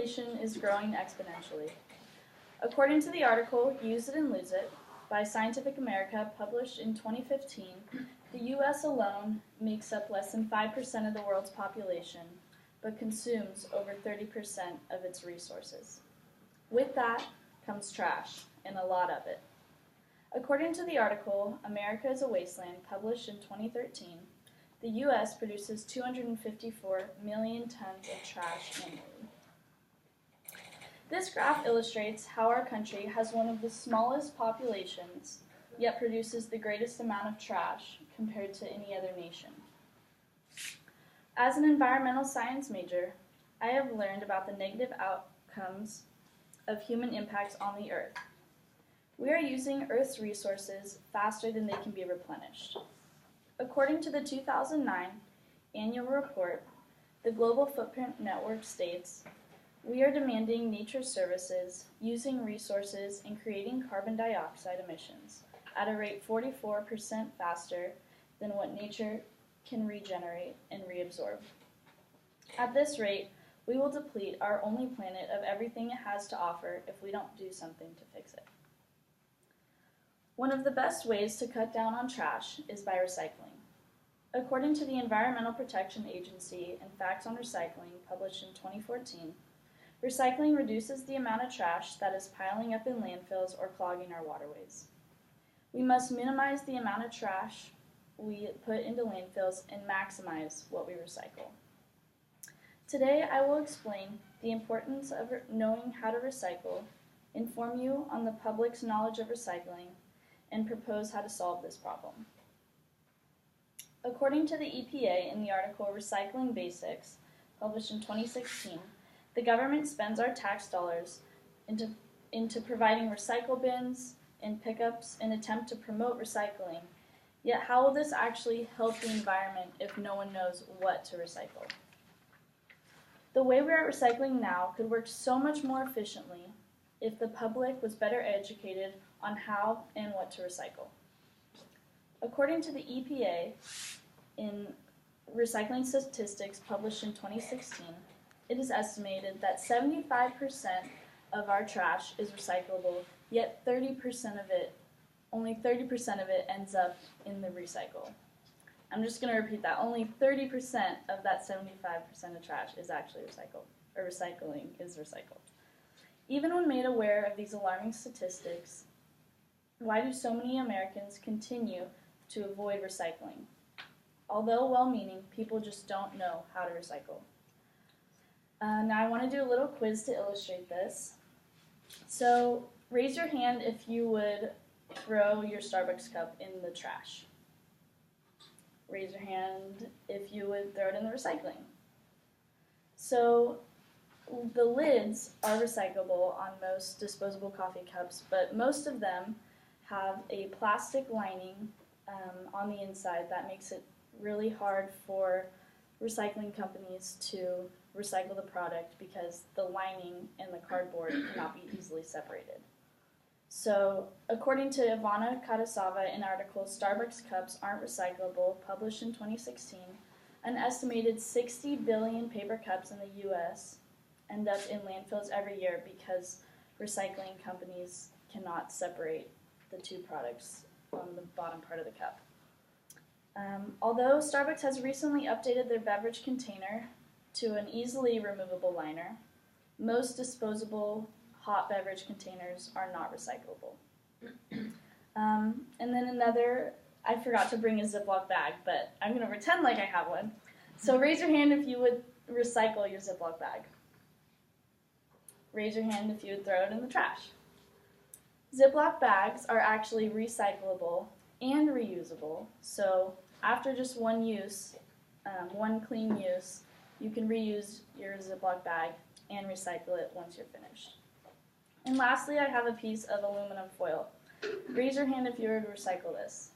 population is growing exponentially. According to the article Use It and Lose It by Scientific America, published in 2015, the U.S. alone makes up less than 5% of the world's population, but consumes over 30% of its resources. With that comes trash, and a lot of it. According to the article America is a Wasteland, published in 2013, the U.S. produces 254 million tons of trash annually. This graph illustrates how our country has one of the smallest populations, yet produces the greatest amount of trash compared to any other nation. As an environmental science major, I have learned about the negative outcomes of human impacts on the Earth. We are using Earth's resources faster than they can be replenished. According to the 2009 annual report, the Global Footprint Network states, "We are demanding nature services, using resources, and creating carbon dioxide emissions at a rate 44% faster than what nature can regenerate and reabsorb. At this rate, we will deplete our only planet of everything it has to offer if we don't do something to fix it." One of the best ways to cut down on trash is by recycling. According to the Environmental Protection Agency and Facts on Recycling, published in 2014, recycling reduces the amount of trash that is piling up in landfills or clogging our waterways. We must minimize the amount of trash we put into landfills and maximize what we recycle. Today, I will explain the importance of knowing how to recycle, inform you on the public's knowledge of recycling, and propose how to solve this problem. According to the EPA in the article Recycling Basics, published in 2016, the government spends our tax dollars into providing recycle bins and pickups in an attempt to promote recycling. Yet how will this actually help the environment if no one knows what to recycle? The way we are recycling now could work so much more efficiently if the public was better educated on how and what to recycle. According to the EPA, in Recycling Statistics published in 2016, it is estimated that 75% of our trash is recyclable, yet only 30% of it ends up in the recycle. I'm just going to repeat that. Only 30% of that 75% of trash is actually recycled, or recycling is recycled. Even when made aware of these alarming statistics, why do so many Americans continue to avoid recycling? Although well-meaning, people just don't know how to recycle. Now I want to do a little quiz to illustrate this. So raise your hand if you would throw your Starbucks cup in the trash. Raise your hand if you would throw it in the recycling. So the lids are recyclable on most disposable coffee cups, but most of them have a plastic lining on the inside that makes it really hard for recycling companies to recycle the product because the lining and the cardboard cannot be easily separated. So, according to Ivana Katasava in article Starbucks Cups Aren't Recyclable, published in 2016, an estimated 60 billion paper cups in the U.S. end up in landfills every year because recycling companies cannot separate the two products on the bottom part of the cup. Although Starbucks has recently updated their beverage container to an easily removable liner, most disposable hot beverage containers are not recyclable. And then I forgot to bring a Ziploc bag, but I'm going to pretend like I have one. So raise your hand if you would recycle your Ziploc bag. Raise your hand if you would throw it in the trash. Ziploc bags are actually recyclable and reusable, so after just one use, one clean use, you can reuse your Ziploc bag and recycle it once you're finished. And lastly, I have a piece of aluminum foil. Raise your hand if you were to recycle this.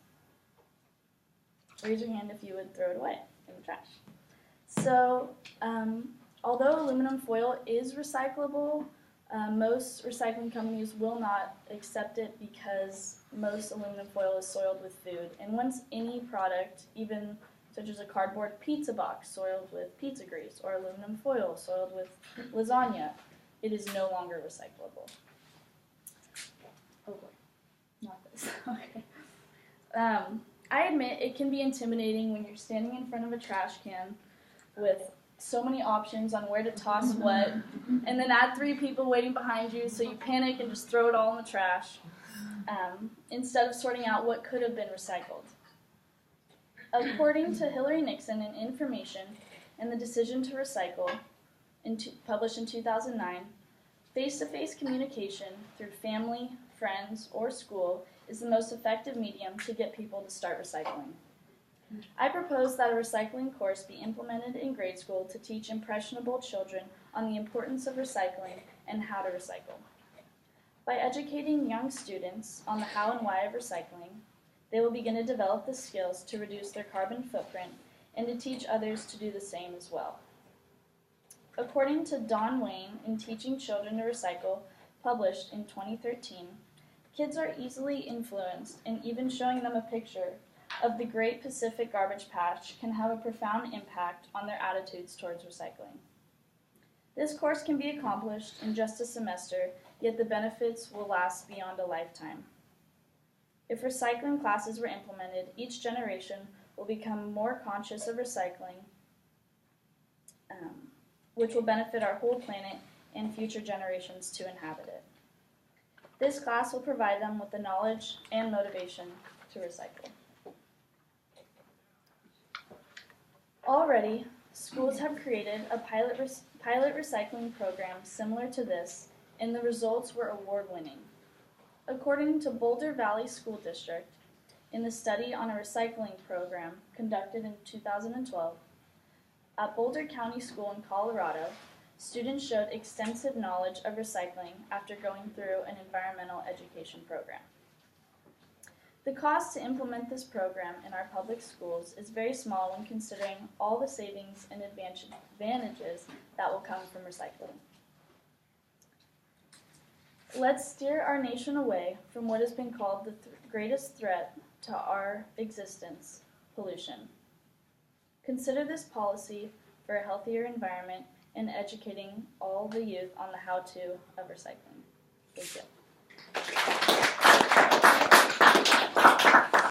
Raise your hand if you would throw it away in the trash. So, although aluminum foil is recyclable, most recycling companies will not accept it because most aluminum foil is soiled with food. And once any product, even such as a cardboard pizza box soiled with pizza grease, or aluminum foil soiled with lasagna, it is no longer recyclable. Oh boy, not this. Okay. I admit it can be intimidating when you're standing in front of a trash can with so many options on where to toss what, and then add 3 people waiting behind you, so you panic and just throw it all in the trash, instead of sorting out what could have been recycled. According to Hillary Nixon in Information and the Decision to Recycle, published in 2009, face-to-face communication through family, friends, or school is the most effective medium to get people to start recycling. I propose that a recycling course be implemented in grade school to teach impressionable children on the importance of recycling and how to recycle. By educating young students on the how and why of recycling, they will begin to develop the skills to reduce their carbon footprint and to teach others to do the same as well. According to Don Wayne in Teaching Children to Recycle, published in 2013, kids are easily influenced, and even showing them a picture of the Great Pacific Garbage Patch can have a profound impact on their attitudes towards recycling. This course can be accomplished in just a semester, yet the benefits will last beyond a lifetime. If recycling classes were implemented, each generation will become more conscious of recycling, which will benefit our whole planet and future generations to inhabit it. This class will provide them with the knowledge and motivation to recycle. Already, schools have created a pilot recycling program similar to this, and the results were award-winning. According to Boulder Valley School District, in the study on a recycling program conducted in 2012, at Boulder County School in Colorado, students showed extensive knowledge of recycling after going through an environmental education program. The cost to implement this program in our public schools is very small when considering all the savings and advantages that will come from recycling. Let's steer our nation away from what has been called the greatest threat to our existence, pollution. Consider this policy for a healthier environment and educating all the youth on the how-to of recycling. Thank you.